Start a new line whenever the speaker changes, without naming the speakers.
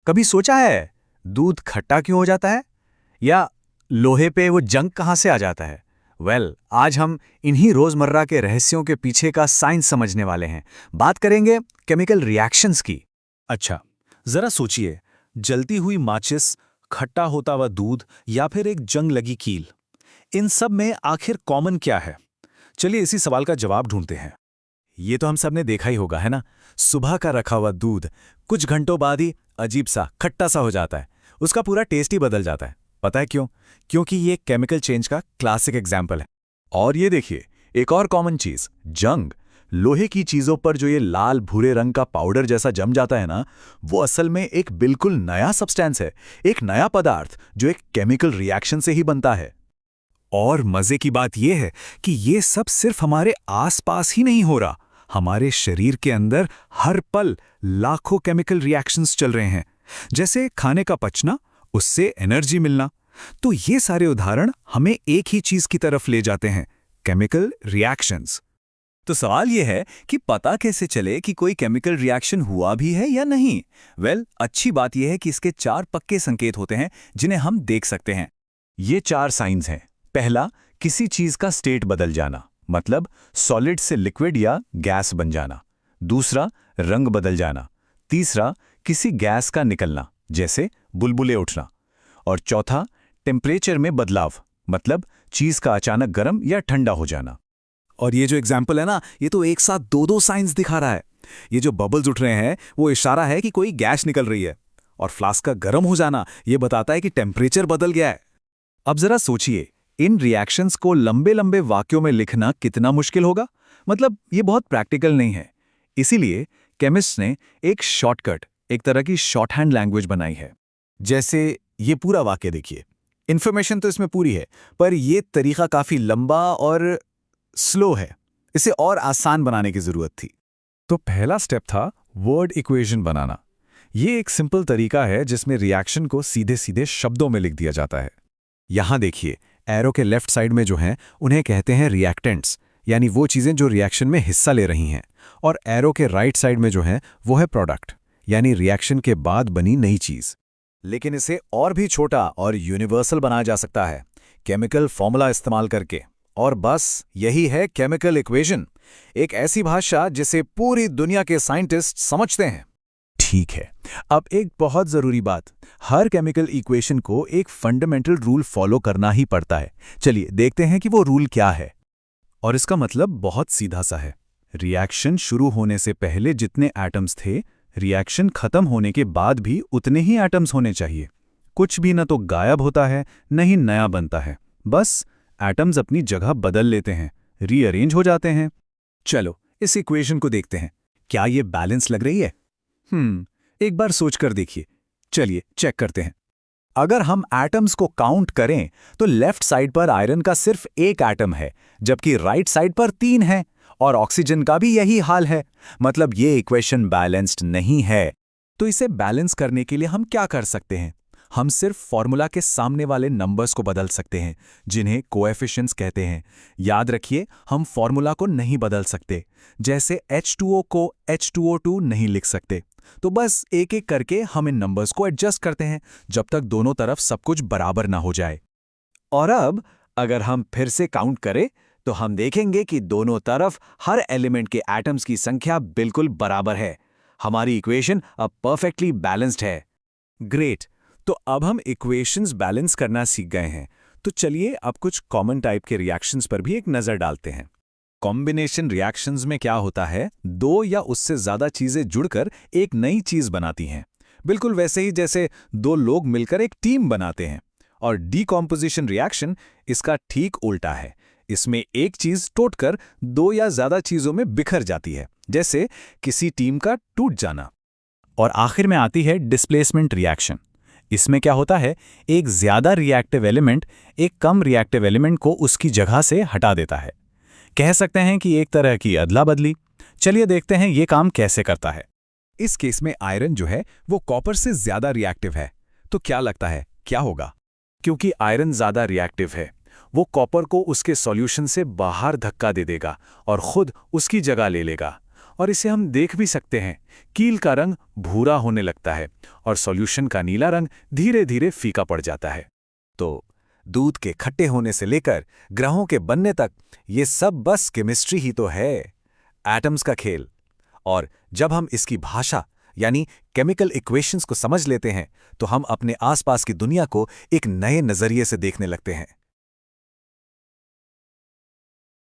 कभी सोचा है दूध खट्टा क्यों हो जाता है, या लोहे पे वो जंग कहाँ से आ जाता है? आज हम इन्हीं रोजमर्रा के रहस्यों के पीछे का साइंस समझने वाले हैं। बात करेंगे केमिकल रिएक्शंस की।
अच्छा, जरा सोचिए, जलती हुई माचिस, खट्टा होता हुआ दूध या फिर एक जंग लगी कील, इन सब में आखिर कॉमन क्या है? चलिए इसी सवाल का जवाब ढूंढते हैं।
ये तो हम सब ने देखा ही होगा, है ना? सुबह का रखा हुआ दूध कुछ घंटों बाद ही अजीब सा खट्टा सा हो जाता है। उसका पूरा टेस्ट ही बदल जाता है। पता है क्यों? क्योंकि ये केमिकल चेंज का क्लासिक एग्जाम्पल है। और ये देखिए, एक और कॉमन चीज, जंग। लोहे की चीजों पर जो ये लाल भूरे रंग का पाउडर जैसा जम जाता है ना, वो असल में एक बिल्कुल नया सब्सटेंस है, एक नया पदार्थ जो एक केमिकल रिएक्शन से ही बनता है। और मजे की बात यह है कि ये सब सिर्फ हमारे आसपास ही नहीं हो रहा, हमारे शरीर के अंदर हर पल लाखों केमिकल रिएक्शंस चल रहे हैं। जैसे खाने का पचना, उससे एनर्जी मिलना। तो ये सारे उदाहरण हमें एक ही चीज की तरफ ले जाते हैं, केमिकल रिएक्शंस। तो सवाल यह है कि पता कैसे चले कि कोई केमिकल रिएक्शन हुआ भी है या नहीं? अच्छी बात यह है कि इसके 4 पक्के संकेत होते हैं जिन्हें हम देख सकते हैं। ये 4 साइंस हैं। पहला, किसी चीज का स्टेट बदल जाना, मतलब सॉलिड से लिक्विड या गैस बन जाना। दूसरा, रंग बदल जाना। तीसरा, किसी गैस का निकलना, जैसे बुलबुले उठना। और चौथा, टेम्परेचर में बदलाव, मतलब चीज का अचानक गर्म या ठंडा हो जाना। और ये जो एग्जाम्पल है ना, ये तो एक साथ दो साइंस दिखा रहा है। ये जो बबल्स उठ रहे हैं वो इशारा है कि कोई गैस निकल रही है, और फ्लास्क का गर्म हो जाना ये बताता है कि टेम्परेचर बदल गया है। अब जरा सोचिए, इन रिएक्शंस को लंबे लंबे वाक्यों में लिखना कितना मुश्किल होगा। मतलब ये बहुत प्रैक्टिकल नहीं है। इसीलिए केमिस्ट ने एक शॉर्टकट, एक तरह की शॉर्ट हैंड लैंग्वेज बनाई है। जैसे ये पूरा वाक्य देखिए, इन्फॉर्मेशन तो इसमें पूरी है, पर यह तरीका काफी लंबा और स्लो है। इसे और आसान बनाने की जरूरत थी। तो पहला स्टेप था वर्ड इक्वेशन बनाना। ये एक सिंपल तरीका है जिसमें रिएक्शन को सीधे सीधे शब्दों में लिख दिया जाता है। यहां देखिए, एरो के लेफ्ट साइड में जो हैं उन्हें कहते हैं रिएक्टेंट्स, यानी वो चीजें जो रिएक्शन में हिस्सा ले रही हैं। और एरो के राइट साइड में जो है वो है प्रोडक्ट, यानी रिएक्शन के बाद बनी नई चीज। लेकिन इसे और भी छोटा और यूनिवर्सल बनाया जा सकता है, केमिकल फॉर्मूला इस्तेमाल करके। और बस यही है केमिकल इक्वेशन, एक ऐसी भाषा जिसे पूरी दुनिया के साइंटिस्ट समझते हैं। ठीक है, अब एक बहुत जरूरी बात, हर केमिकल इक्वेशन को एक फंडामेंटल रूल फॉलो करना ही पड़ता है। चलिए देखते हैं कि वो रूल क्या है। और इसका मतलब बहुत सीधा सा है। रिएक्शन शुरू होने से पहले जितने एटम्स थे, रिएक्शन खत्म होने के बाद भी उतने ही एटम्स होने चाहिए। कुछ भी न तो गायब होता है, न ही नया बनता है। बस एटम्स अपनी जगह बदल लेते हैं, रीअरेंज हो जाते हैं। चलो इस इक्वेशन को देखते हैं। क्या ये बैलेंस लग रही है? एक बार सोचकर देखिए। चलिए चेक करते हैं। अगर हम एटम्स को काउंट करें तो लेफ्ट साइड पर आयरन का सिर्फ एक एटम है, जबकि राइट साइड पर 3 है। और ऑक्सीजन का भी यही हाल है। मतलब ये इक्वेशन बैलेंस्ड नहीं है। तो इसे बैलेंस करने के लिए हम क्या कर सकते हैं? हम सिर्फ फॉर्मूला के सामने वाले नंबर्स को बदल सकते हैं, जिन्हें कोएफिशिएंट्स कहते हैं। याद रखिए, हम फॉर्मूला को नहीं बदल सकते। जैसे H2O को H2O2 नहीं लिख सकते। तो बस एक एक करके हम इन नंबर्स को एडजस्ट करते हैं, जब तक दोनों तरफ सब कुछ बराबर ना हो जाए। और अब अगर हम फिर से काउंट करें तो हम देखेंगे कि दोनों तरफ हर एलिमेंट के एटम्स की संख्या बिल्कुल बराबर है। हमारी इक्वेशन अब परफेक्टली बैलेंस्ड है। ग्रेट। तो अब हम इक्वेशंस बैलेंस करना सीख गए हैं। तो चलिए अब कुछ कॉमन टाइप के रिएक्शंस पर भी एक नजर डालते हैं। कॉम्बिनेशन रिएक्शंस में क्या होता है, 2 या उससे ज्यादा चीजें जुड़कर एक नई चीज बनाती हैं। बिल्कुल वैसे ही जैसे 2 लोग मिलकर एक टीम बनाते हैं। और डीकॉम्पोजिशन रिएक्शन इसका ठीक उल्टा है। इसमें एक चीज टूटकर 2 या ज्यादा चीजों में बिखर जाती है, जैसे किसी टीम का टूट जाना। और आखिर में आती है डिस्प्लेसमेंट रिएक्शन। इसमें क्या होता है, एक ज्यादा रिएक्टिव एलिमेंट एक कम रिएक्टिव एलिमेंट को उसकी जगह से हटा देता है। कह सकते हैं कि एक तरह की अदला बदली। चलिए देखते हैं ये काम कैसे करता है। इस केस में आयरन जो है वो कॉपर से ज्यादा रिएक्टिव है। तो क्या लगता है क्या होगा? क्योंकि आयरन ज्यादा रिएक्टिव है, वो कॉपर को उसके सॉल्यूशन से बाहर धक्का दे देगा और खुद उसकी जगह ले लेगा। और इसे हम देख भी सकते हैं। कील का रंग भूरा होने लगता है और सॉल्यूशन का नीला रंग धीरे धीरे फीका पड़ जाता है।
तो दूध के खट्टे होने से लेकर ग्रहों के बनने तक ये सब बस केमिस्ट्री ही तो है, एटम्स का खेल। और जब हम इसकी भाषा यानी केमिकल इक्वेशंस को समझ लेते हैं तो हम अपने आसपास की दुनिया को एक नए नजरिए से देखने लगते हैं।